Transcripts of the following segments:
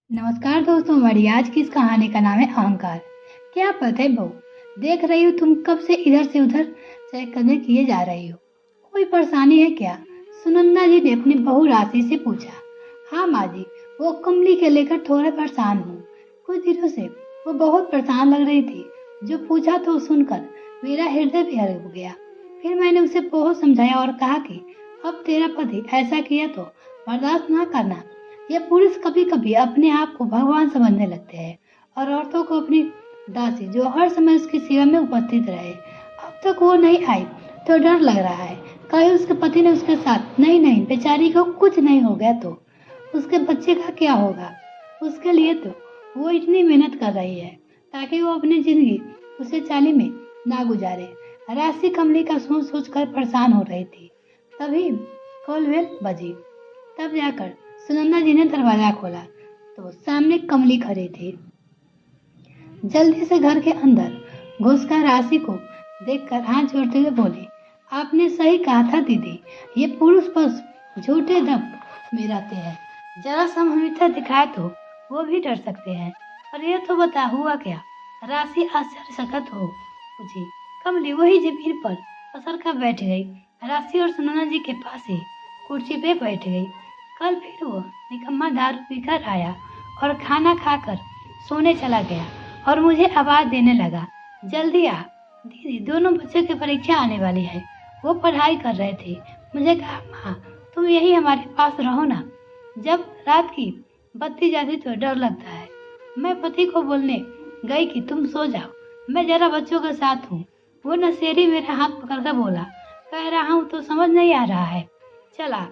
नमस्कार दोस्तों, हमारी आज की इस कहानी का नाम है अहंकार। क्या पता है बहू, देख रही हो तुम कब से इधर से उधर चेक करने किए जा रही हो। कोई परेशानी है क्या? सुनंदा जी ने अपनी बहू राशि से पूछा। हाँ माँ जी, वो कमली के लेकर थोड़ा परेशान हूँ। कुछ दिनों से वो बहुत परेशान लग रही थी। जो पूछा तो सुनकर मेरा हृदय भी हर गया। फिर मैंने उसे बहुत समझाया और कहा कि अब तेरा पति ऐसा किया तो बर्दाश्त ना करना। ये पुरुष कभी कभी अपने आप को भगवान समझने लगते हैं और औरतों को अपनी दासी जो हर समय उसकी सेवा में उपस्थित रहे। अब तक वो नहीं आई तो डर लग रहा है कहीं उसके पति ने उसके साथ नहीं नहीं बेचारी को कुछ नहीं हो गया तो उसके बच्चे का क्या होगा। उसके लिए तो वो इतनी मेहनत कर रही है ताकि वो अपनी जिंदगी उसे चाली में ना गुजारे। राशि कमली का सोच सोच कर परेशान हो रही थी। तभी कॉल बेल बजी। तब जाकर सुनंदा जी ने दरवाजा खोला तो सामने कमली खड़ी थी। जल्दी से घर के अंदर घुसकर राशि को देखकर हाथ जोड़ते हुए बोली, आपने सही कहा था दीदी, ये पुरुष बस झूठे दम में रहते हैं। जरा समझता दिखाए तो वो भी डर सकते हैं। और ये तो बता हुआ क्या? राशि आश्चर्यचकित हो पूछी। कमली वही जमीन पर पसर कर बैठ गई। राशि और सुनंदा जी के पास ही कुर्सी पे बैठ गई। कल फिर वो निकम्मा दारू पीकर आया और खाना खाकर सोने चला गया और मुझे आवाज देने लगा, जल्दी आ दीदी, दोनों बच्चों की परीक्षा आने वाली है। वो पढ़ाई कर रहे थे। मुझे कहा, माँ तुम यही हमारे पास रहो ना। जब रात की बत्ती जाती तो डर लगता है। मैं पति को बोलने गई कि तुम सो जाओ, मैं जरा बच्चों के साथ हूँ। वो नशेड़ी मेरा हाथ पकड़कर बोला, कह रहा हूँ तो समझ नहीं आ रहा है। चला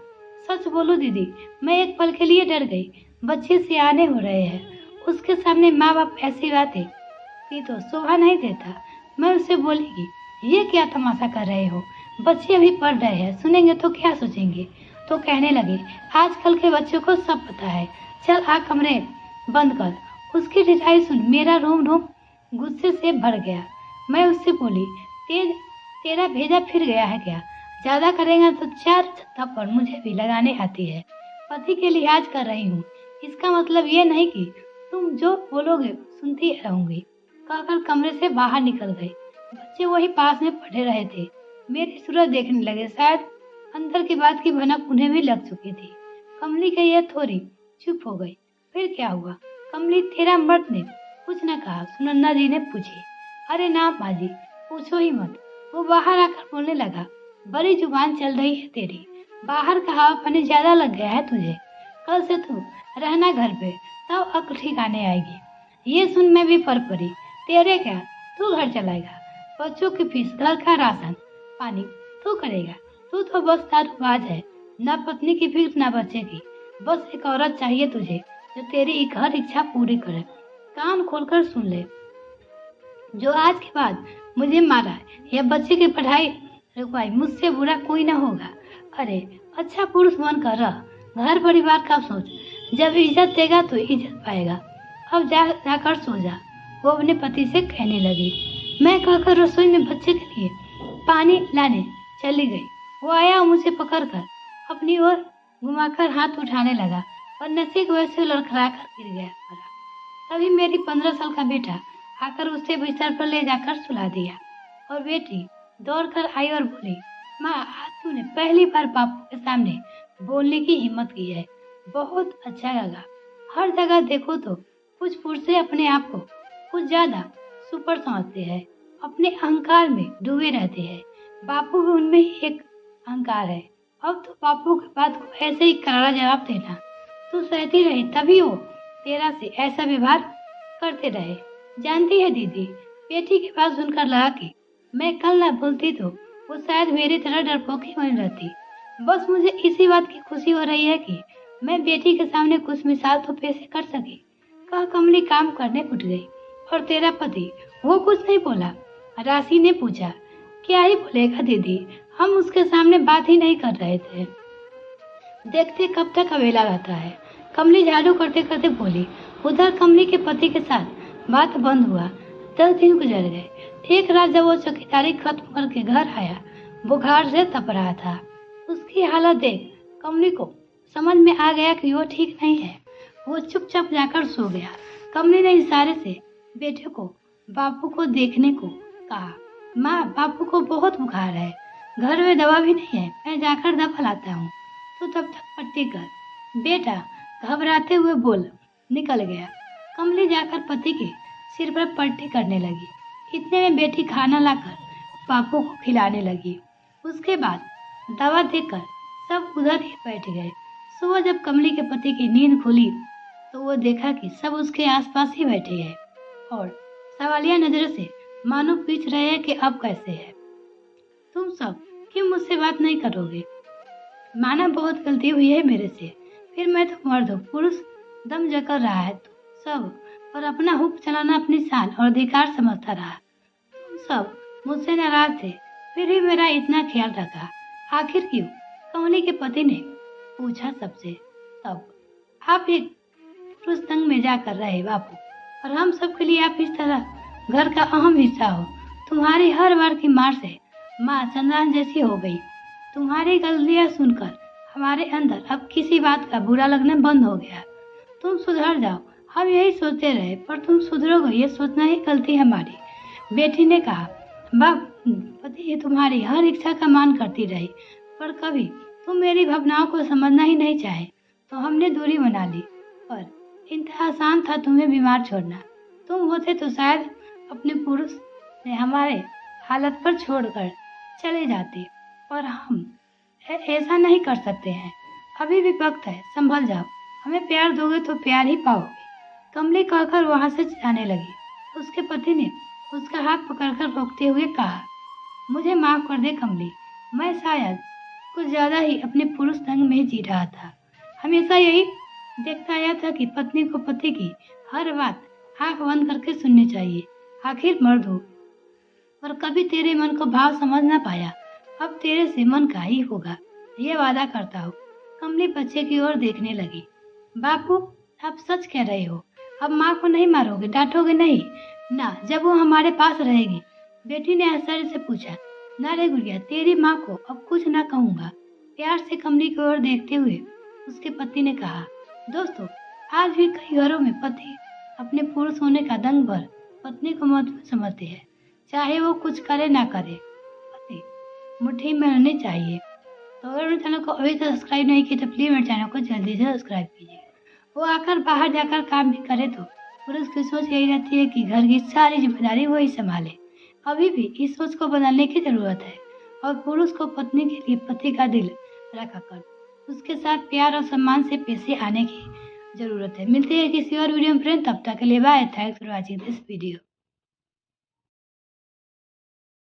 सच बोलो दीदी, मैं एक पल के लिए डर गई। बच्चे सियाने हो रहे हैं, उसके सामने माँ बाप ऐसी बातें की तो शोभा नहीं देता। मैं उससे बोलेगी, ये क्या तमाशा कर रहे हो, बच्चे अभी पढ़ रहे हैं, सुनेंगे तो क्या सोचेंगे। तो कहने लगे, आजकल के बच्चों को सब पता है, चल आ कमरे बंद कर। उसकी रिसाई सुन मेरा रोम रोम गुस्से से भर गया। मैं उससे बोली, तेरा भेजा फिर गया है क्या? ज्यादा करेगा तो 4 थप्पड़ मुझे भी लगाने आती है। पति के लिहाज कर रही हूँ, इसका मतलब ये नहीं कि तुम जो बोलोगे सुनती रहूंगी। कहकर कमरे से बाहर निकल गई। बच्चे वही पास में पढ़े रहे थे। मेरी सूरत देखने लगे। शायद अंदर की बात की भनक उन्हें भी लग चुकी थी। कमली के ये थोड़ी चुप हो गई। फिर क्या हुआ कमली, तेरा मर्द ने कुछ न कहा? सुनंदा जी ने पूछी। अरे ना माँ जी, पूछो ही मत। वो बाहर आकर बोलने लगा, बड़ी जुबान चल रही है तेरी, बाहर का हवा पानी ज्यादा लग गया है तुझे। कल से तू रहना घर पे, तब अक्ल ठिकाने आएगी। ये सुन मैं भी पर पड़ी। तेरे क्या, तू घर चलाएगा, बच्चों की फीस, घर का राशन पानी तू करेगा। तू तो बस दारूबाज है, ना पत्नी की फिक्र ना बच्चे की। बस एक औरत चाहिए तुझे जो तेरी हर इच्छा पूरी करे। कान खोलकर सुन ले, जो आज के बाद मुझे मारा या बच्चे की पढ़ाई रुकवाई, मुझसे बुरा कोई ना होगा। अरे अच्छा पुरुष बनकर रह, घर परिवार का सोच। जब इज्जत देगा तो इज्जत पाएगा। अब जाकर सो जा। वो अपने पति से कहने लगी। मैं कहकर रसोई में बच्चे के लिए पानी लाने चली गई। वो आया और मुझे पकड़कर अपनी ओर घुमाकर हाथ उठाने लगा और नशे की वजह से लड़खड़ा कर गिर गया। तभी मेरी 15 साल का बेटा आकर उसे बिस्तर पर ले जाकर सुला दिया और बेटी दौड़कर आई और बोली, माँ आज तूने पहली बार बापू के सामने बोलने की हिम्मत की है, बहुत अच्छा लगा। हर जगह देखो तो कुछ पुरुष अपने आप को कुछ ज्यादा सुपर समझते हैं, अपने अहंकार में डूबे रहते हैं। बापू भी उनमें ही एक अहंकार है। अब तो बापू के बात को ऐसे ही करारा जवाब देना तू सहती रही, तभी वो तेरा से ऐसा व्यवहार करते रहे। जानती है दीदी, बेटी की बात सुनकर लगा कि मैं कल ना बोलती तो वो शायद मेरी तरह डरपोकी बनी रहती। बस मुझे इसी बात की खुशी हो रही है कि मैं बेटी के सामने कुछ मिसाल तो पेश कर सकी। कह कमली काम करने उठ गई। और तेरा पति, वो कुछ नहीं बोला? राशि ने पूछा। क्या ही बोलेगा दीदी, हम उसके सामने बात ही नहीं कर रहे थे, देखते कब तक अवेला रहता है। कमली झाड़ू करते करते बोली। उधर कमली के पति के साथ बात बंद हुआ। 10 दिन गुजर गए। एक रात जब वो चौकीदारी खत्म करके घर आया, बुखार से तप रहा था। उसकी हालत देख कमली को समझ में आ गया कि वो ठीक नहीं है। वो चुपचाप जाकर सो गया। कमली ने इशारे से बेटे को बापू को देखने को कहा। माँ, बापू को बहुत बुखार है, घर में दवा भी नहीं है, मैं जाकर दवा लाता हूँ, तो तब तक पट्टी कर। बेटा घबराते हुए बोल निकल गया। कमली जाकर पति के सिर पर पट्टी करने लगी। इतने में बेटी खाना लाकर बापू को खिलाने लगी। उसके बाद दवा देकर सब उधर ही बैठ गए। सुबह जब कमली के पति की नींद खुली तो वो देखा कि सब उसके आसपास ही बैठे हैं और सवालिया नजरों से मानो पूछ रहे हैं कि अब कैसे है, तुम सब क्यों मुझसे बात नहीं करोगे? माना बहुत गलती हुई है मेरे से, फिर मैं तो मर्द हूँ, पुरुष दम जकर रहा है तुम सब, और अपना हुक्म चलाना अपनी शान और अधिकार समझता रहा। तुम सब मुझसे नाराज थे, फिर भी मेरा इतना ख्याल रखा, आखिर क्यों? कमली के पति ने पूछा सबसे। तब आप एक पुरुष तंग में जाकर रहे बापू, और हम सब के लिए आप इस तरह घर का अहम हिस्सा हो। तुम्हारी हर बार की मार से माँ चंद्रान जैसी हो गई। तुम्हारी गलतियाँ सुनकर हमारे अंदर अब किसी बात का बुरा लगना बंद हो गया। तुम सुधर जाओ, हम यही सोचते रहे, पर तुम सुधरोगे ये सोचना ही गलती हमारी। बेटी ने कहा। बाप पति तुम्हारी हर इच्छा का मान करती रही, पर कभी तुम मेरी भावनाओं को समझना ही नहीं चाहे, तो हमने दूरी बना ली। पर इतना आसान था तुम्हें बीमार छोड़ना। तुम होते तो शायद अपने पुरुष ने हमारे हालत पर छोड़कर चले जाते, पर हम ऐसा नहीं कर सकते हैं। अभी भी वक्त है, संभल जाओ, हमें प्यार दोगे तो प्यार ही पाओगे। कमली कहकर वहां से जाने लगी। उसके पति ने उसका हाथ पकड़कर रोकते हुए कहा, मुझे माफ कर दे कमली, मैं शायद कुछ ज्यादा ही अपने पुरुष ढंग में जी रहा था। हमेशा यही देखता आया था कि पत्नी को पति की हर बात आंख बंद करके सुननी चाहिए, आखिर मर्द हो। पर कभी तेरे मन को भाव समझ ना पाया, अब तेरे से मन का ही होगा, ये वादा करता हूँ। कमली बच्चे की ओर देखने लगी। बापू आप सच कह रहे हो, अब माँ को नहीं मारोगे, डांटोगे नहीं ना जब वो हमारे पास रहेगी? बेटी ने आश्चर्य से पूछा। ना रे गुड़िया, तेरी माँ को अब कुछ ना कहूँगा, प्यार से कमली की ओर देखते हुए उसके पति ने कहा। दोस्तों, आज भी कई घरों में पति अपने पुरुष होने का दंग भर पत्नी को महत्वपूर्ण समझते हैं, चाहे वो कुछ करे ना करे, पति मुट्ठी में रहने चाहिए। तो अगर मेरे चैनल को अभी तक सब्सक्राइब नहीं किया तो प्लीज मेरे चैनल को जल्दी से सब्सक्राइब कीजिए। वो आकर बाहर जाकर काम भी करे तो पुरुष की सोच यही रहती है कि घर की सारी जिम्मेदारी वही संभाले। अभी भी इस सोच को बदलने की जरूरत है और पुरुष को पत्नी के लिए पति का दिल रखा कर उसके साथ प्यार और सम्मान से पेश आने की जरूरत है। मिलते हैं किसी और वीडियो में फ्रेंड, तब तक के लिए bye. Thanks for watching this video.